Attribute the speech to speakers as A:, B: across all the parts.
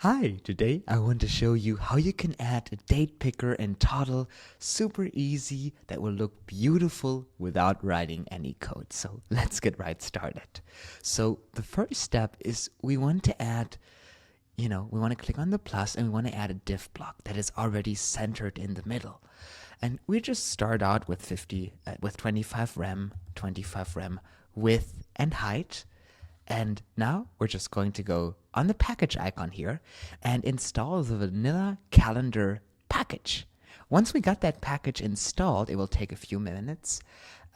A: Hi, today I want to show you how you can add a date picker in Toddle, super easy, that will look beautiful without writing any code. So let's get right started. So the first step is we want to add, we want to click on the plus and we want to add a div block that is already centered in the middle. And we just start out with 25 rem, 25 rem width and height. And now we're just going to go on the package icon here and install the vanilla calendar package. Once we got that package installed, it will take a few minutes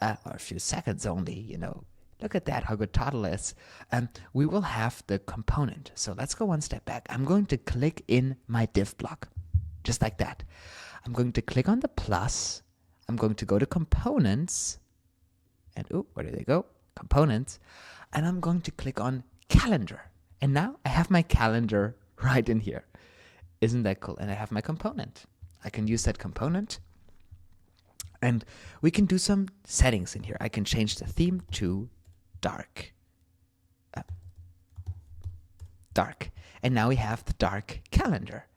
A: or a few seconds only, Look at that, how good Toddle is. We will have the component. So let's go one step back. I'm going to click in my div block, just like that. I'm going to click on the plus. I'm going to go to components. And where do they go? Components. And I'm going to click on calendar. And now I have my calendar right in here. Isn't that cool? And I have my component. I can use that component. And we can do some settings in here. I can change the theme to dark. Dark. And now we have the dark calendar.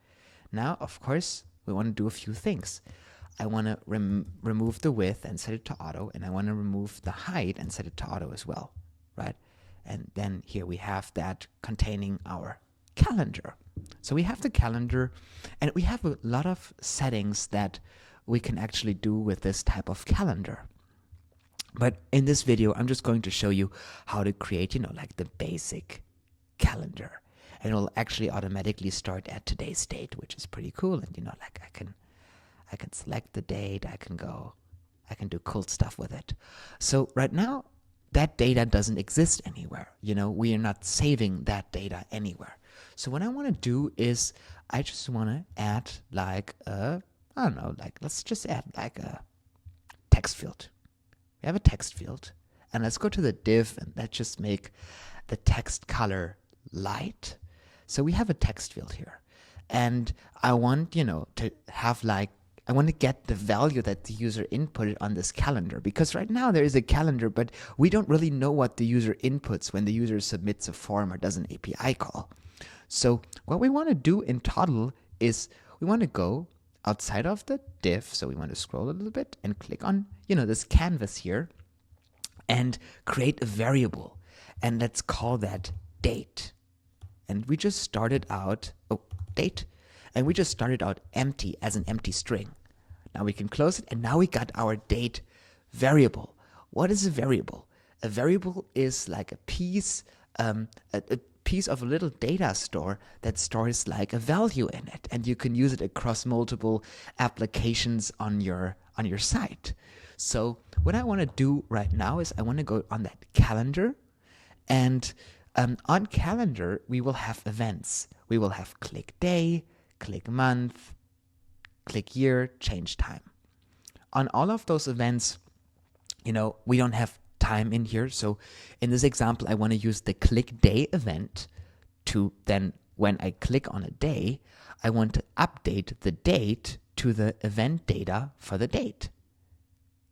A: Now, of course, we want to do a few things. I want to remove the width and set it to auto. And I want to remove the height and set it to auto as well. Right? And then here we have that containing our calendar. So we have the calendar, and we have a lot of settings that we can actually do with this type of calendar. But in this video, I'm just going to show you how to create, like the basic calendar. And it will actually automatically start at today's date, which is pretty cool. And like I can select the date, I can do cool stuff with it. So right now, that data doesn't exist anywhere. We are not saving that data anywhere. So what I want to do is I just want to add let's just add like a text field. We have a text field, and let's go to the div and let's just make the text color light. So we have a text field here, and I want, to have I want to get the value that the user inputted on this calendar, because right now there is a calendar, but we don't really know what the user inputs when the user submits a form or does an API call. So what we want to do in Toddle is we want to go outside of the div. So we want to scroll a little bit and click on, this canvas here and create a variable. And let's call that date. And we just started out, date. And we just started out empty as an empty string. Now we can close it, and now we got our date variable. What is a variable? A variable is like a piece of a little data store that stores like a value in it, and you can use it across multiple applications on your site. So what I want to do right now is I want to go on that calendar, and on calendar we will have events. We will have click day, click month, click year, change time. On all of those events, we don't have time in here. So in this example, I want to use the click day event to then, when I click on a day, I want to update the date to the event data for the date.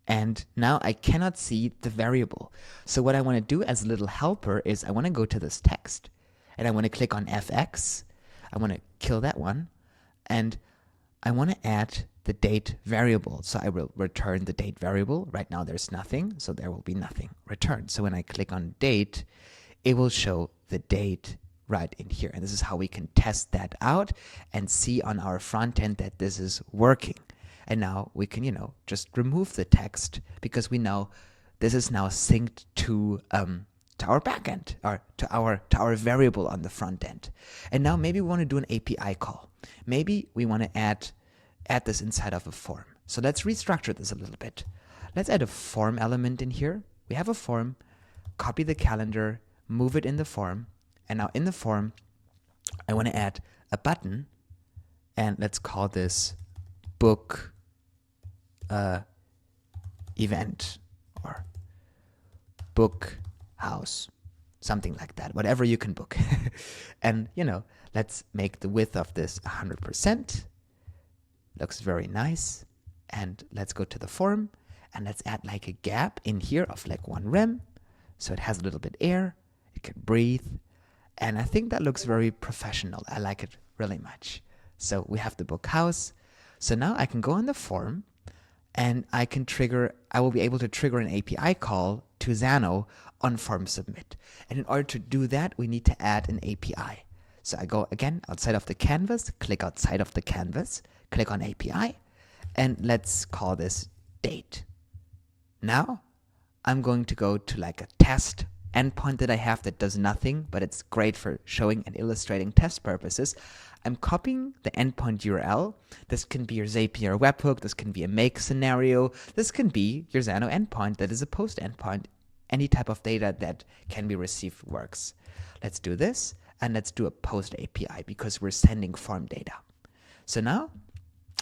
A: And now I cannot see the variable. So what I want to do as a little helper is I want to go to this text and I want to click on FX. I want to kill that one. And I want to add the date variable. So I will return the date variable. Right now there's nothing, so there will be nothing returned. So when I click on date, it will show the date right in here. And this is how we can test that out and see on our front end that this is working. And now we can, just remove the text, because we know this is now synced to our backend, or to our variable on the front end. And now maybe we want to do an API call. Maybe we want to add this inside of a form. So let's restructure this a little bit. Let's add a form element in here. We have a form, copy the calendar, move it in the form. And now in the form, I want to add a button, and let's call this book event, or book house, something like that, whatever you can book. And, let's make the width of this 100%. Looks very nice. And let's go to the form, and let's add like a gap in here of like 1 rem. So it has a little bit air, it can breathe. And I think that looks very professional. I like it really much. So we have the book house. So now I can go on the form and I will be able to trigger an API call to Xano on form submit. And in order to do that, we need to add an API. So I go again outside of the canvas, click outside of the canvas, click on API, and let's call this date. Now I'm going to go to like a test endpoint that I have that does nothing, but it's great for showing and illustrating test purposes. I'm copying the endpoint URL. This can be your Zapier webhook. This can be a make scenario. This can be your Xano endpoint that is a post endpoint. Any type of data that can be received works. Let's do this, and let's do a post API because we're sending form data. So now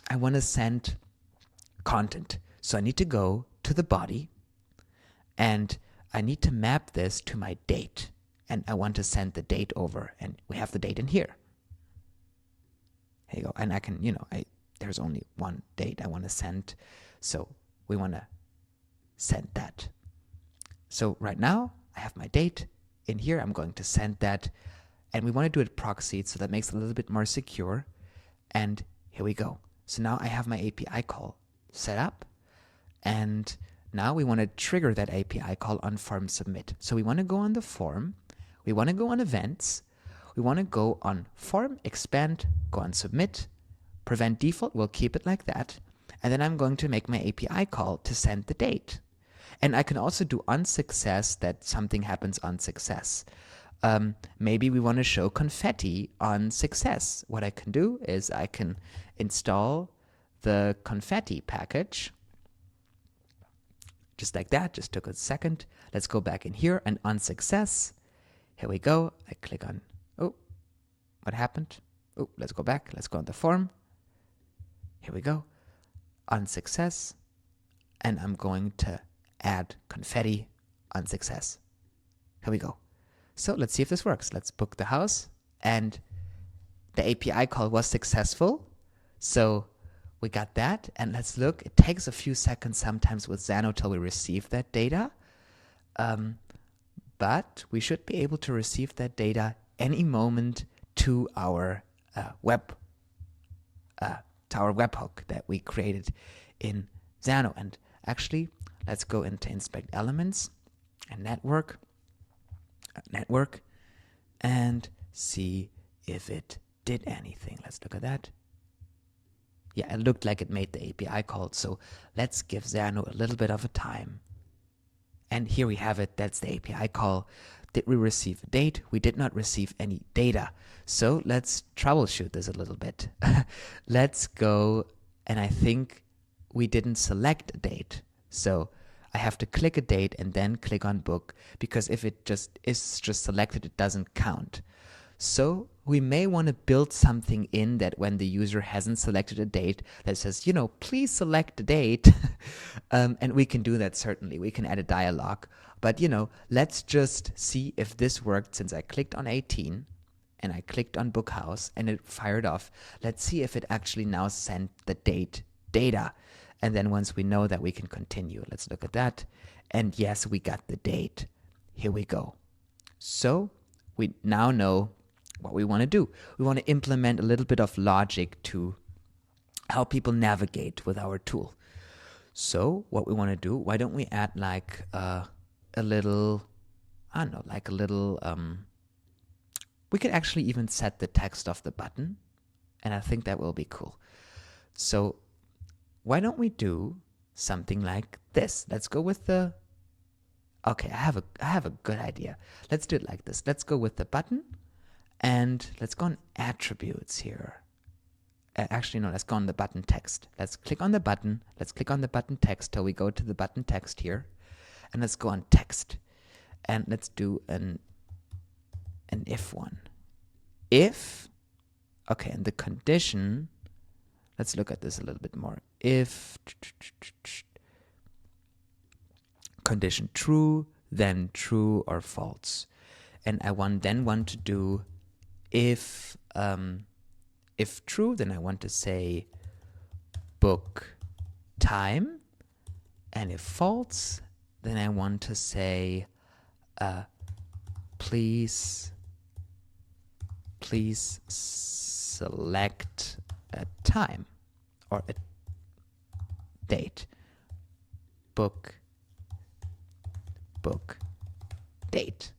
A: I want to send content. So I need to go to the body, and I need to map this to my date. And I want to send the date over, and we have the date in here. Here you go. And I can, there's only one date I want to send. So we want to send that. So right now I have my date in here. I'm going to send that. And we want to do it proxied, so that makes it a little bit more secure. And here we go. So now I have my API call set up. And now we want to trigger that API call on form submit. So we want to go on the form. We want to go on events. We want to go on form, expand, go on submit, prevent default, we'll keep it like that. And then I'm going to make my API call to send the date. And I can also do on success that something happens on success. Maybe we want to show confetti on success. What I can do is I can install the confetti package. Just like that, just took a second. Let's go back in here and on success. Here we go. I click on, what happened? Let's go back. Let's go on the form. Here we go. On success. And I'm going to add confetti on success. Here we go. So let's see if this works. Let's book the house. And the API call was successful. So we got that. And let's look. It takes a few seconds sometimes with Xano till we receive that data. But we should be able to receive that data any moment to our webhook that we created in Xano. And actually, let's go into inspect elements and network, and see if it did anything. Let's look at that. Yeah, it looked like it made the API call. So let's give Xano a little bit of a time. And here we have it. That's the API call. Did we receive a date? We did not receive any data. So let's troubleshoot this a little bit. Let's go, and I think we didn't select a date. So I have to click a date and then click on book, because if it just is just selected, it doesn't count. So we may want to build something in that when the user hasn't selected a date that says, please select a date. And we can do that, certainly. We can add a dialog. But, let's just see if this worked since I clicked on 18 and I clicked on book house and it fired off. Let's see if it actually now sent the date data. And then once we know that, we can continue. Let's look at that. And yes, we got the date. Here we go. So we now know what we want to do. We want to implement a little bit of logic to help people navigate with our tool. So what we want to do, why don't we add like a little, we could actually even set the text of the button, and I think that will be cool. So why don't we do something like this? Let's go with the, okay, I have a good idea. Let's do it like this. Let's go with the button. And let's go on attributes here. Actually, no, let's go on the button text. Let's click on the button. Let's click on the button text till we go to the button text here. And let's go on text. And let's do an if one. If, okay, and the condition, let's look at this a little bit more. If condition true, then true or false. And I then want to do if true, then I want to say book time, and if false, then I want to say please please select a time or a date. Book date.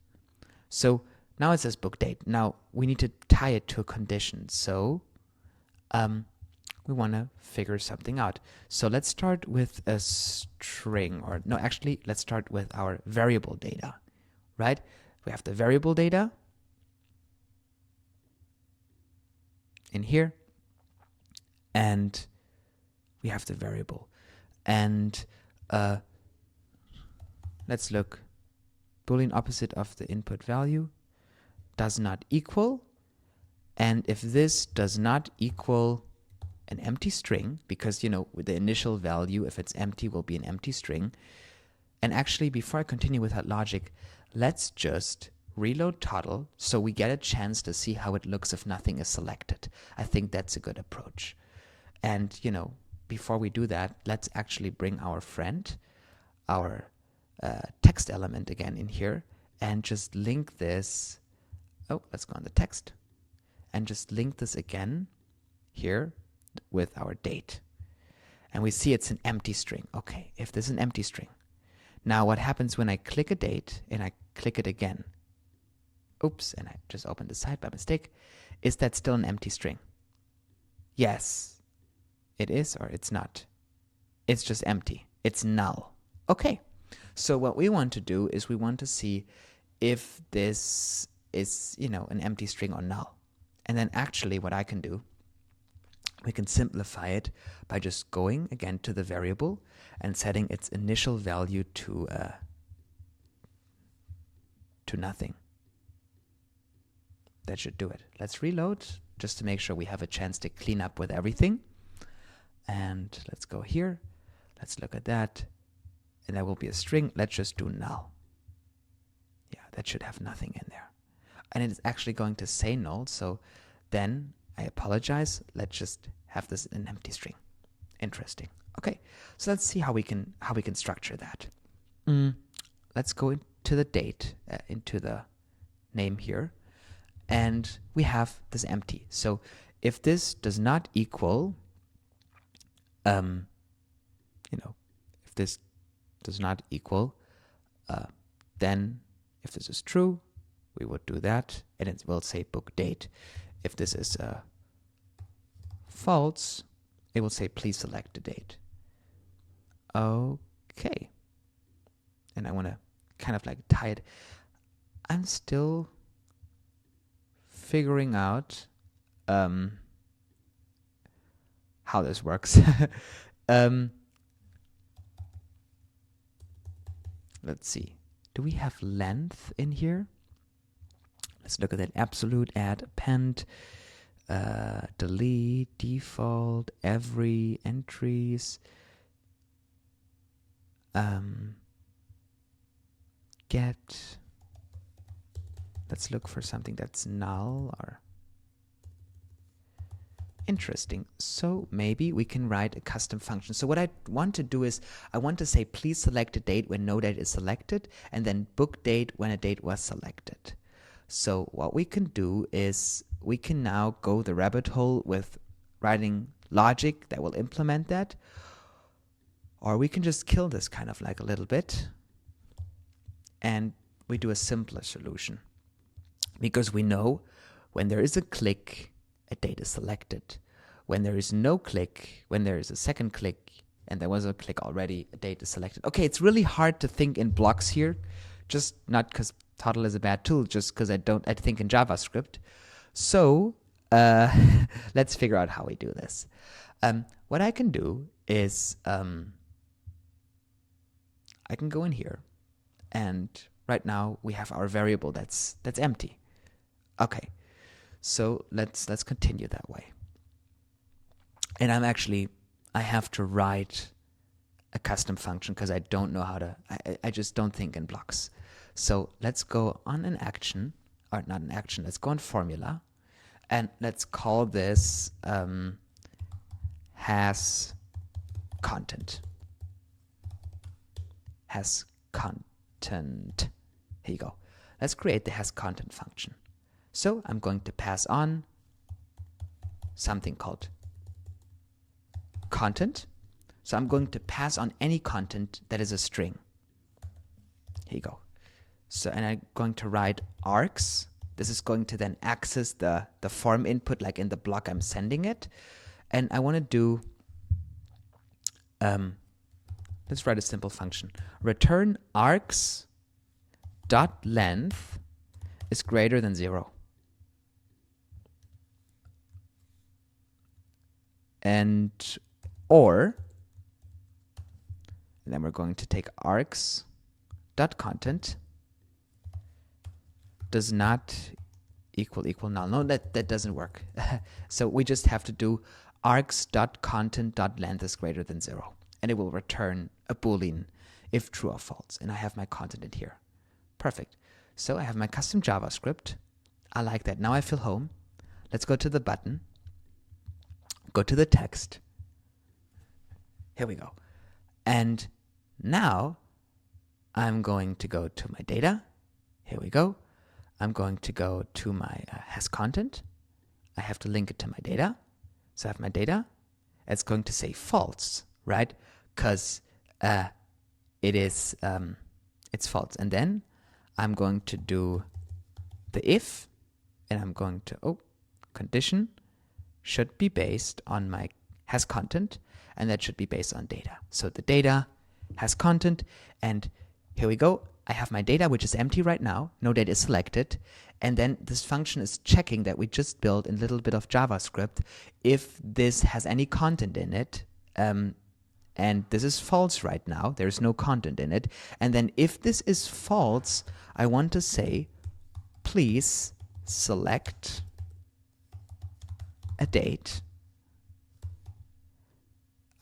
A: So now it says book date. Now we need to tie it to a condition. So we want to figure something out. So let's start with a string, or no, actually, let's start with our variable data, right? We have the variable data in here, and we have the variable. And let's look. Boolean opposite of the input value does not equal. And if this does not equal an empty string, because, you know, with the initial value, if it's empty, will be an empty string. And actually, before I continue with that logic, let's just reload Toddle so we get a chance to see how it looks if nothing is selected. I think that's a good approach. And, you know, before we do that, let's actually bring our friend, our text element again in here, and just link this. Oh, let's go on the text and just link this again here with our date. And we see it's an empty string. Okay, if this is an empty string. Now what happens when I click a date and I click it again? Oops, and I just opened the site by mistake. Is that still an empty string? Yes, it is, or it's not. It's just empty. It's null. Okay, so what we want to do is we want to see if this is, you know, an empty string or null. And then actually what I can do, we can simplify it by just going again to the variable and setting its initial value to nothing. That should do it. Let's reload just to make sure we have a chance to clean up with everything. And let's go here. Let's look at that. And that will be a string. Let's just do null. Yeah, that should have nothing in there. And it's actually going to say null. So then I apologize. Let's just have this in an empty string. Interesting. Okay, so let's see how we can structure that. Let's go into the date, into the name here, and we have this empty. So if this does not equal, if this does not equal, then if this is true, we would do that, and it will say book date. If this is false, it will say please select the date. Okay. And I want to kind of like tie it. I'm still figuring out how this works. Let's see. Do we have length in here? Let's look at that. Absolute, add, append, delete, default, every, entries, get. Let's look for something that's null or interesting. So maybe we can write a custom function. So what I want to do is I want to say please select a date when no date is selected, and then book date when a date was selected. So what we can do is we can now go the rabbit hole with writing logic that will implement that, or we can just kill this kind of like a little bit and we do a simpler solution, because we know when there is a click, a date is selected. When there is no click, when there is a second click and there was a click already, a date is selected. Okay, it's really hard to think in blocks here, just not because Toddle is a bad tool, just because I think in JavaScript. So let's figure out how we do this. What I can do is I can go in here, and right now we have our variable that's empty. Okay, so let's continue that way. And I have to write a custom function because I don't know how to. I just don't think in blocks. So let's go on an action, or not an action, let's go on formula, and let's call this has content. Has content. Here you go. Let's create the has content function. So I'm going to pass on something called content. So I'm going to pass on any content that is a string. Here you go. So, and I'm going to write args. This is going to then access the form input like in the block I'm sending it. And I want to do, let's write a simple function. Return args dot length is greater than 0. And then we're going to take args dot content does not equal null. No, that doesn't work. So we just have to do args dot content dot length is greater than 0, and it will return a boolean if true or false. And I have my content in here. Perfect. So I have my custom JavaScript. I like that. Now I feel home. Let's go to the button. Go to the text. Here we go. And now I'm going to go to my data. Here we go. I'm going to go to my has content. I have to link it to my data. So I have my data. It's going to say false, right? Because it's false. And then I'm going to do the if, and I'm going to, condition should be based on my has content, and that should be based on data. So the data has content, and here we go. I have my data, which is empty right now. No data is selected. And then this function is checking that we just built in a little bit of JavaScript if this has any content in it. And this is false right now. There's no content in it. And then if this is false, I want to say, please select a date.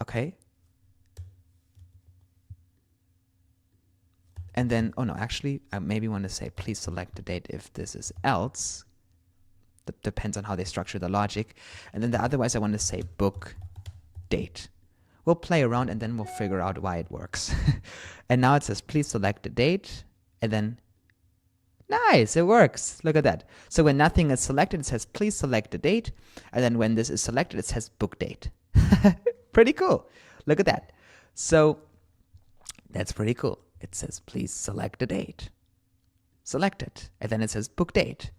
A: Okay. And then, actually, I maybe want to say, please select a date if this is else. That depends on how they structure the logic. And then otherwise, I want to say book date. We'll play around and then we'll figure out why it works. And now it says, please select a date. And then, nice, it works. Look at that. So when nothing is selected, it says, please select a date. And then when this is selected, it says book date. Pretty cool. Look at that. So that's pretty cool. It says, please select a date. Select it. And then it says book date.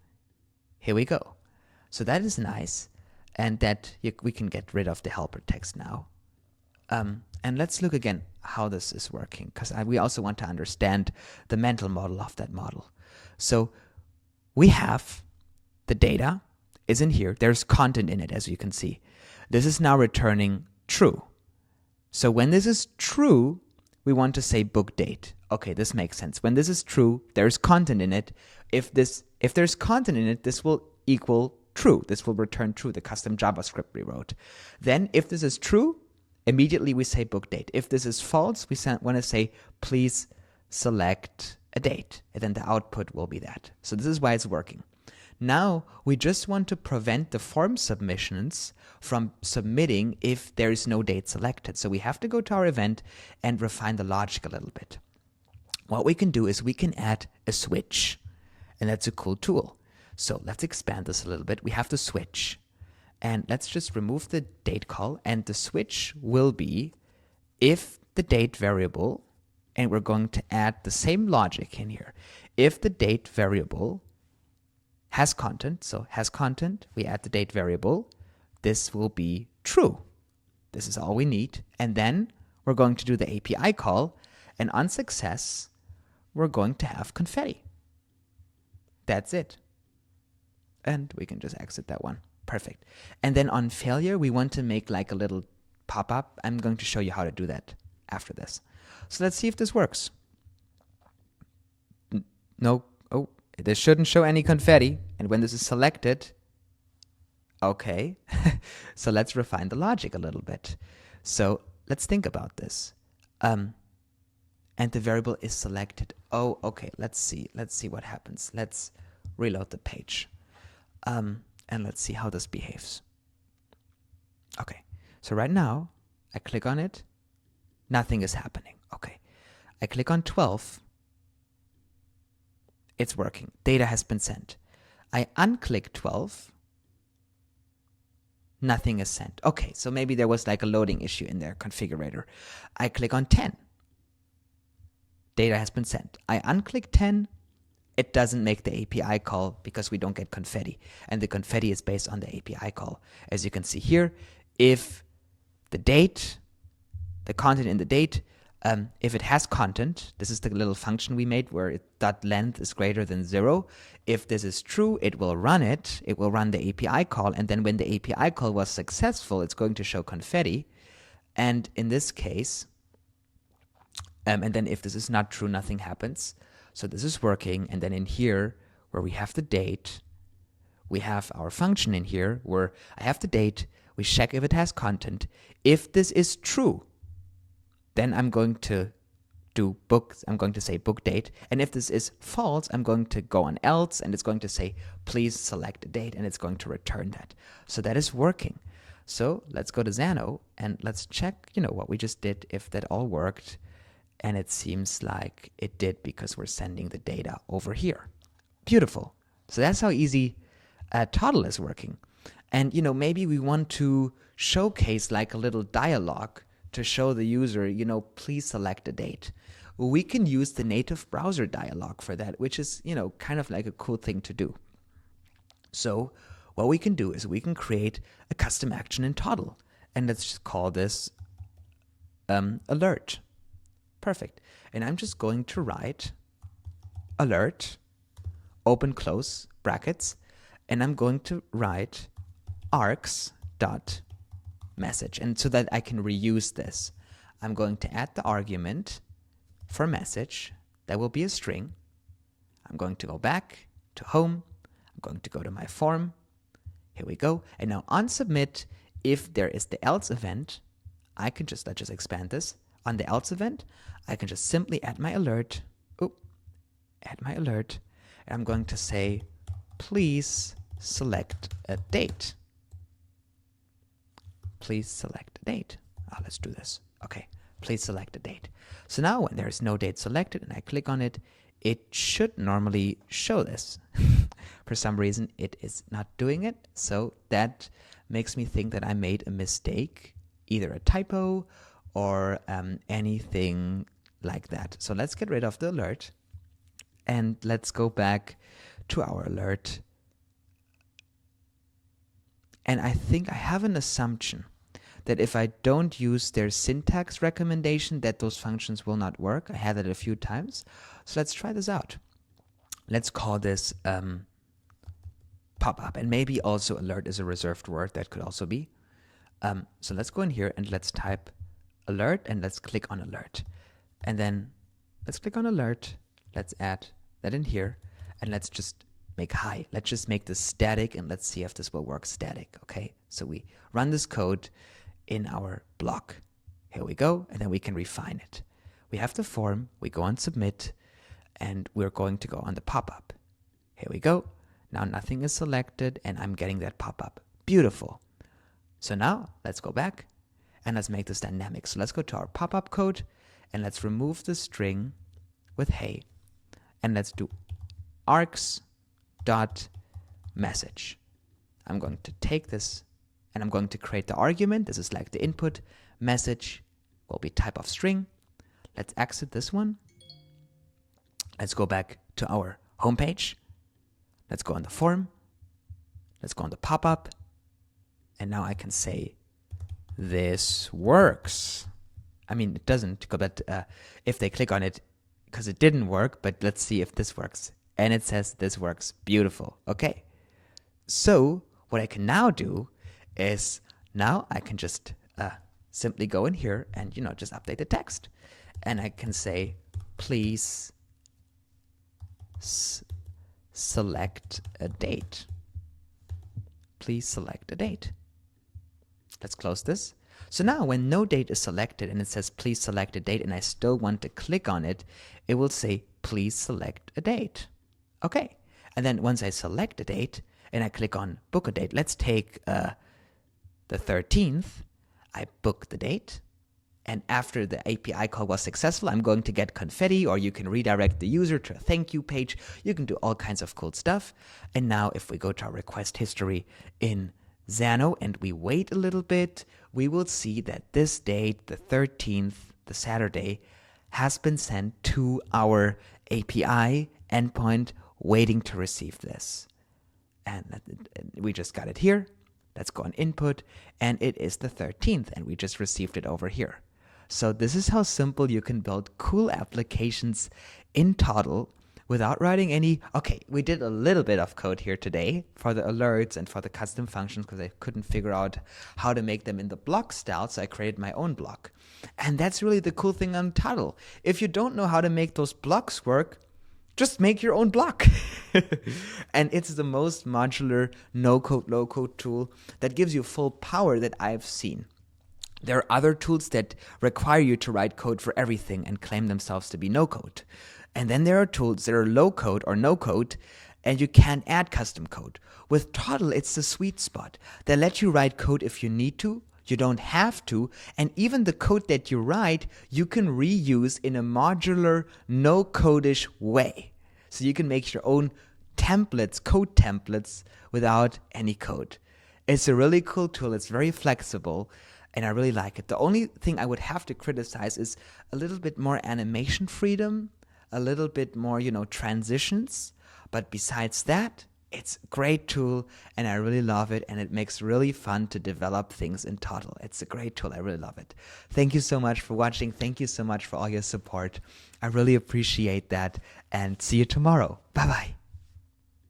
A: Here we go. So that is nice. And that we can get rid of the helper text now. And let's look again how this is working, because we also want to understand the mental model of that model. So we have the data is in here. There's content in it, as you can see. This is now returning true. So when this is true, we want to say book date. Okay, this makes sense. When this is true, there's content in it. If there's content in it, this will equal true. This will return true, the custom JavaScript we wrote. Then if this is true, immediately we say book date. If this is false, we want to say please select a date. And then the output will be that. So this is why it's working. Now we just want to prevent the form submissions from submitting if there is no date selected. So we have to go to our event and refine the logic a little bit. What we can do is we can add a switch, and that's a cool tool. So let's expand this a little bit. We have to switch, and let's just remove the date call, and the switch will be if the date variable, and we're going to add the same logic in here. If the date variable has content, so has content, we add the date variable, this will be true. This is all we need. And then we're going to do the API call, and on success, we're going to have confetti. That's it. And we can just exit that one. Perfect. And then on failure, we want to make like a little pop-up. I'm going to show you how to do that after this. So let's see if this works. No, this shouldn't show any confetti. And when this is selected, okay. So let's refine the logic a little bit. So let's think about this. And the variable is selected. Oh, okay. Let's see what happens. Let's reload the page. And let's see how this behaves. Okay. So right now, I click on it. Nothing is happening. Okay. I click on 12. It's working. Data has been sent. I unclick 12. Nothing is sent. Okay, so maybe there was like a loading issue in their configurator. I click on 10. Data has been sent. I unclick 10. It doesn't make the API call because we don't get confetti. And the confetti is based on the API call. As you can see here, if the date, the content in the date, if it has content, this is the little function we made where .length is greater than 0. If this is true, it will run it. It will run the API call. And then when the API call was successful, it's going to show confetti. And in this case, and then if this is not true, nothing happens. So this is working. And then in here, where we have the date, we have our function in here where I have the date. We check if it has content. If this is true, then I'm going to do books. I'm going to say book date. And if this is false, I'm going to go on else, and it's going to say, please select a date, and it's going to return that. So that is working. So let's go to Xano and let's check, what we just did, if that all worked. And it seems like it did because we're sending the data over here. Beautiful. So that's how easy Toddle is working. And, maybe we want to showcase like a little dialogue to show the user, please select a date. We can use the native browser dialog for that, which is, kind of like a cool thing to do. So what we can do is we can create a custom action in Toddle. And let's just call this alert. Perfect. And I'm just going to write alert, open, close brackets, and I'm going to write args.message. And so that I can reuse this, I'm going to add the argument for message. That will be a string. I'm going to go back to home. I'm going to go to my form. Here we go. And now on submit, if there is the else event, let's just expand this. On the else event, I can just simply add my alert. Add my alert. And I'm going to say, please select a date. Please select a date. Let's do this. Okay, please select a date. So now when there is no date selected and I click on it, it should normally show this. For some reason, it is not doing it. So that makes me think that I made a mistake, either a typo or anything like that. So let's get rid of the alert and let's go back to our alert. And I think I have an assumption that if I don't use their syntax recommendation, that those functions will not work. I had it a few times. So let's try this out. Let's call this pop-up. And maybe also alert is a reserved word. That could also be. So let's go in here and let's type alert and let's click on alert. And then let's click on alert. Let's add that in here. And let's just make hi. Let's just make this static and let's see if this will work static. Okay, so we run this code in our block. Here we go, and then we can refine it. We have the form, we go on submit, and we're going to go on the pop-up. Here we go. Now nothing is selected and I'm getting that pop-up. Beautiful. So now let's go back and let's make this dynamic. So let's go to our pop-up code and let's remove the string with hey, and let's do args.message. I'm going to take this and I'm going to create the argument. This is like the input. Message will be type of string. Let's exit this one. Let's go back to our homepage. Let's go on the form. Let's go on the pop-up. And now I can say, this works. I mean, it doesn't, but if they click on it, because it didn't work, but let's see if this works. And it says this works. Beautiful. Okay. So what I can now do is now I can just simply go in here and, just update the text. And I can say, please select a date. Please select a date. Let's close this. So now when no date is selected and it says please select a date and I still want to click on it, it will say please select a date. Okay. And then once I select a date and I click on book a date, let's take the 13th. I book the date And after the API call was successful, I'm going to get confetti, or you can redirect the user to a thank you page. You can do all kinds of cool stuff. And now if we go to our request history in Xano and we wait a little bit, we will see that this date, the 13th, the Saturday, has been sent to our API endpoint waiting to receive this. And we just got it here. Let's go on input, and it is the 13th, and we just received it over here. So this is how simple you can build cool applications in Toddle without writing any. Okay, we did a little bit of code here today for the alerts and for the custom functions because I couldn't figure out how to make them in the block style, so I created my own block. And that's really the cool thing on Toddle. If you don't know how to make those blocks work, just make your own block. And it's the most modular no-code, low-code tool that gives you full power that I've seen. There are other tools that require you to write code for everything and claim themselves to be no-code. And then there are tools that are low-code or no-code, and you can add custom code. With Toddle, it's the sweet spot. They let you write code if you need to. You don't have to, and even the code that you write, you can reuse in a modular, no-code-ish way. So you can make your own templates, code templates, without any code. It's a really cool tool. It's very flexible, and I really like it. The only thing I would have to criticize is a little bit more animation freedom, a little bit more, transitions. But besides that, it's a great tool, and I really love it, and it makes really fun to develop things in Toddle. It's a great tool. I really love it. Thank you so much for watching. Thank you so much for all your support. I really appreciate that, and see you tomorrow. Bye-bye.